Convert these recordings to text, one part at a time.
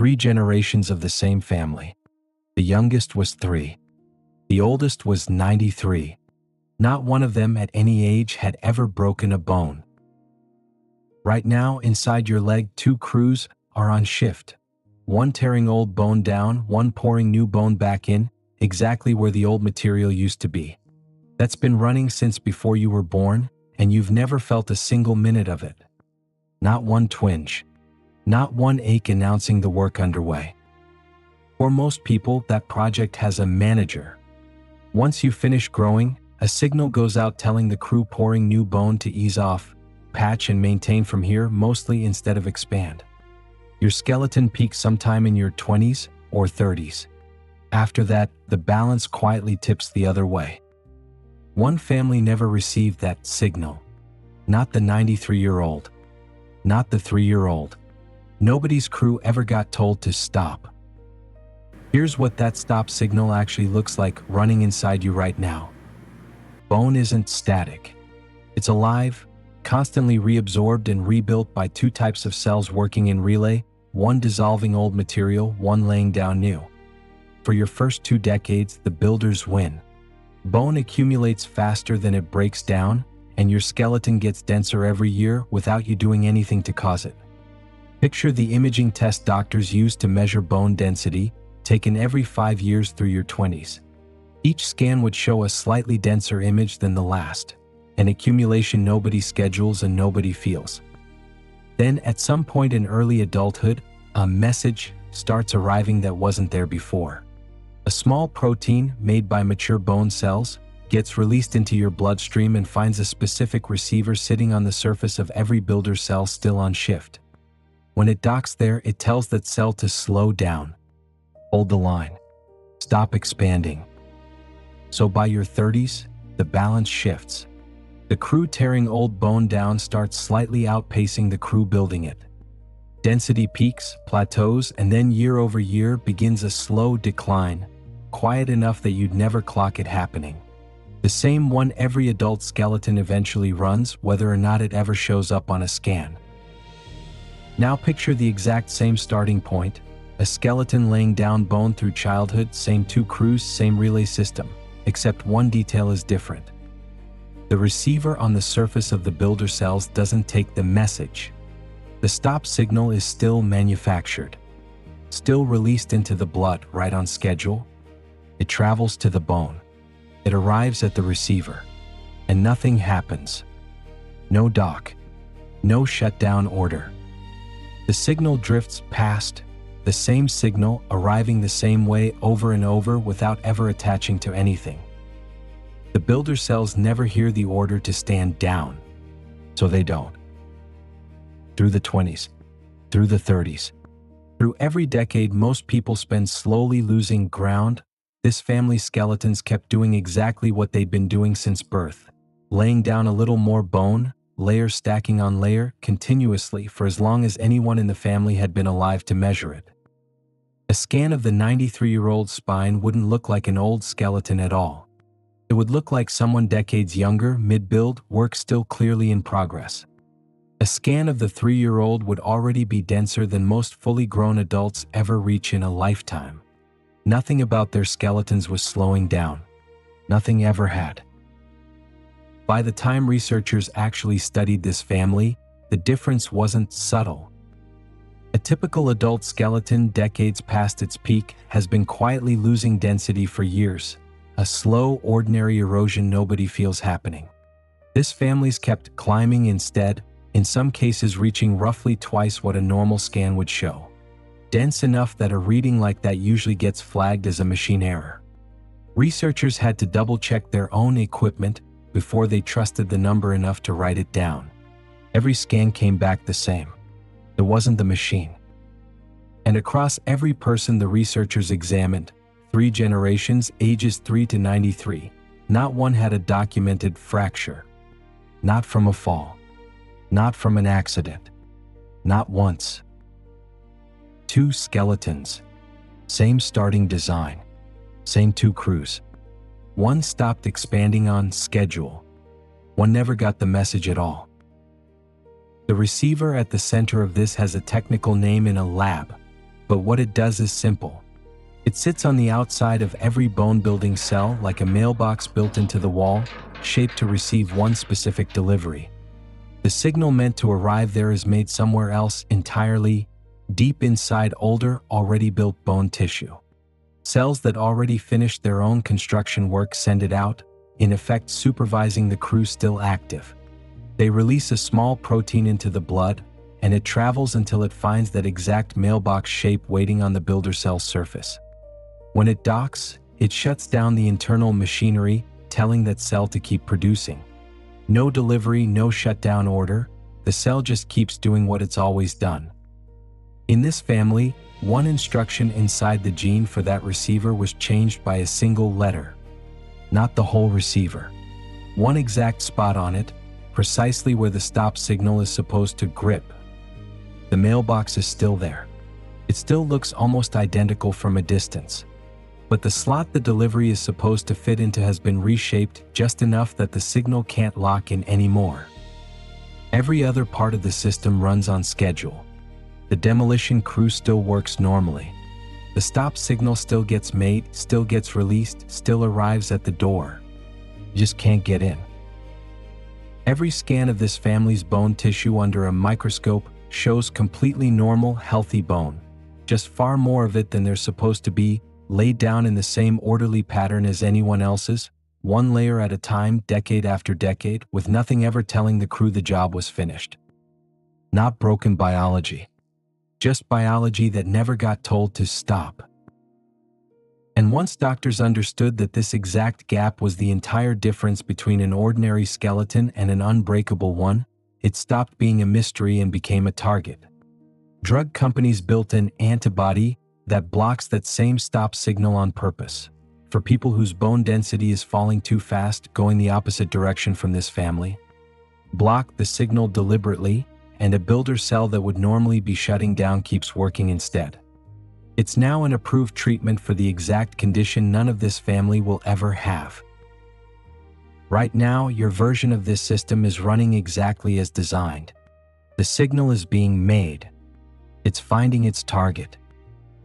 3 generations of the same family. The youngest was 3. The oldest was 93. Not one of them at any age had ever broken a bone. Right now, inside your leg, 2 crews are on shift. One tearing old bone down, one pouring new bone back in, exactly where the old material used to be. That's been running since before you were born, and you've never felt a single minute of it. Not one twinge. Not one ache announcing the work underway. For most people, that project has a manager. Once you finish growing, a signal goes out telling the crew pouring new bone to ease off, patch and maintain from here mostly instead of expand. Your skeleton peaks sometime in your 20s or 30s. After that, the balance quietly tips the other way. One family never received that signal. Not the 93-year-old. Not the 3-year-old. Nobody's crew ever got told to stop. Here's what that stop signal actually looks like running inside you right now. Bone isn't static. It's alive, constantly reabsorbed and rebuilt by 2 types of cells working in relay, one dissolving old material, one laying down new. For your first 2 decades, the builders win. Bone accumulates faster than it breaks down, and your skeleton gets denser every year without you doing anything to cause it. Picture the imaging test doctors use to measure bone density, taken every 5 years through your 20s. Each scan would show a slightly denser image than the last, an accumulation nobody schedules and nobody feels. Then, at some point in early adulthood, a message starts arriving that wasn't there before. A small protein made by mature bone cells gets released into your bloodstream and finds a specific receiver sitting on the surface of every builder cell still on shift. When it docks there, it tells that cell to slow down. Hold the line. Stop expanding. So by your 30s, the balance shifts. The crew tearing old bone down starts slightly outpacing the crew building it. Density peaks, plateaus, and then year over year begins a slow decline, quiet enough that you'd never clock it happening. The same one every adult skeleton eventually runs, whether or not it ever shows up on a scan. Now picture the exact same starting point, a skeleton laying down bone through childhood, same 2 crews, same relay system, except one detail is different. The receiver on the surface of the builder cells doesn't take the message. The stop signal is still manufactured, still released into the blood right on schedule. It travels to the bone. It arrives at the receiver, and nothing happens. No dock, no shutdown order. The signal drifts past, the same signal arriving the same way over and over without ever attaching to anything. The builder cells never hear the order to stand down, so they don't. Through the 20s, through the 30s, through every decade most people spend slowly losing ground, this family's skeletons kept doing exactly what they'd been doing since birth, laying down a little more bone, layer stacking on layer, continuously for as long as anyone in the family had been alive to measure it. A scan of the 93-year-old spine wouldn't look like an old skeleton at all. It would look like someone decades younger, mid-build, work still clearly in progress. A scan of the 3-year-old would already be denser than most fully grown adults ever reach in a lifetime. Nothing about their skeletons was slowing down. Nothing ever had. By the time researchers actually studied this family, the difference wasn't subtle. A typical adult skeleton decades past its peak has been quietly losing density for years, a slow, ordinary erosion nobody feels happening. This family's kept climbing instead, in some cases reaching roughly twice what a normal scan would show. Dense enough that a reading like that usually gets flagged as a machine error. Researchers had to double-check their own equipment before they trusted the number enough to write it down. Every scan came back the same. It wasn't the machine. And across every person the researchers examined, 3 generations, ages 3 to 93, not one had a documented fracture. Not from a fall. Not from an accident. Not once. 2 skeletons. Same starting design. Same 2 crews. One stopped expanding on schedule. One never got the message at all. The receiver at the center of this has a technical name in a lab. But what it does is simple. It sits on the outside of every bone-building cell like a mailbox built into the wall, shaped to receive one specific delivery. The signal meant to arrive there is made somewhere else entirely, deep inside older, already built bone tissue. Cells that already finished their own construction work send it out, in effect supervising the crew still active. They release a small protein into the blood, and it travels until it finds that exact mailbox shape waiting on the builder cell surface. When it docks, it shuts down the internal machinery, telling that cell to keep producing. No delivery, no shutdown order, the cell just keeps doing what it's always done. In this family, one instruction inside the gene for that receiver was changed by a single letter. Not the whole receiver. One exact spot on it, precisely where the stop signal is supposed to grip. The mailbox is still there. It still looks almost identical from a distance. But the slot the delivery is supposed to fit into has been reshaped just enough that the signal can't lock in anymore. Every other part of the system runs on schedule. The demolition crew still works normally. The stop signal still gets made, still gets released, still arrives at the door. You just can't get in. Every scan of this family's bone tissue under a microscope shows completely normal, healthy bone. Just far more of it than there's supposed to be, laid down in the same orderly pattern as anyone else's, one layer at a time, decade after decade, with nothing ever telling the crew the job was finished. Not broken biology. Just biology that never got told to stop. And once doctors understood that this exact gap was the entire difference between an ordinary skeleton and an unbreakable one, it stopped being a mystery and became a target. Drug companies built an antibody that blocks that same stop signal on purpose. For people whose bone density is falling too fast, going the opposite direction from this family. Block the signal deliberately, and a builder cell that would normally be shutting down keeps working instead. It's now an approved treatment for the exact condition none of this family will ever have. Right now, your version of this system is running exactly as designed. The signal is being made. It's finding its target.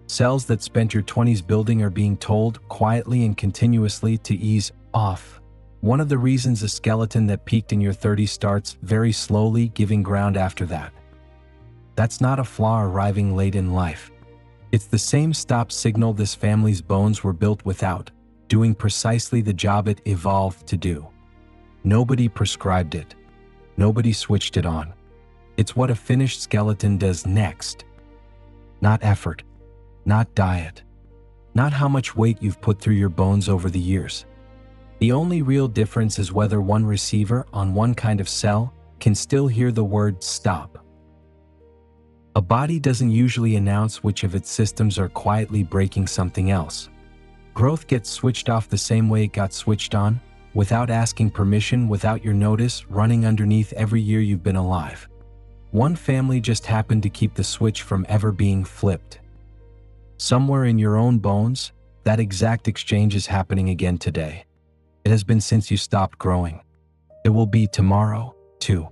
Cells that spent your 20s building are being told, quietly and continuously, to ease off. One of the reasons a skeleton that peaked in your 30s starts very slowly giving ground after that. That's not a flaw arriving late in life. It's the same stop signal this family's bones were built without, doing precisely the job it evolved to do. Nobody prescribed it. Nobody switched it on. It's what a finished skeleton does next. Not effort. Not diet. Not how much weight you've put through your bones over the years. The only real difference is whether one receiver on one kind of cell can still hear the word stop. A body doesn't usually announce which of its systems are quietly breaking something else. Growth gets switched off the same way it got switched on, without asking permission, without your notice, running underneath every year you've been alive. One family just happened to keep the switch from ever being flipped. Somewhere in your own bones, that exact exchange is happening again today. It has been since you stopped growing. It will be tomorrow, too.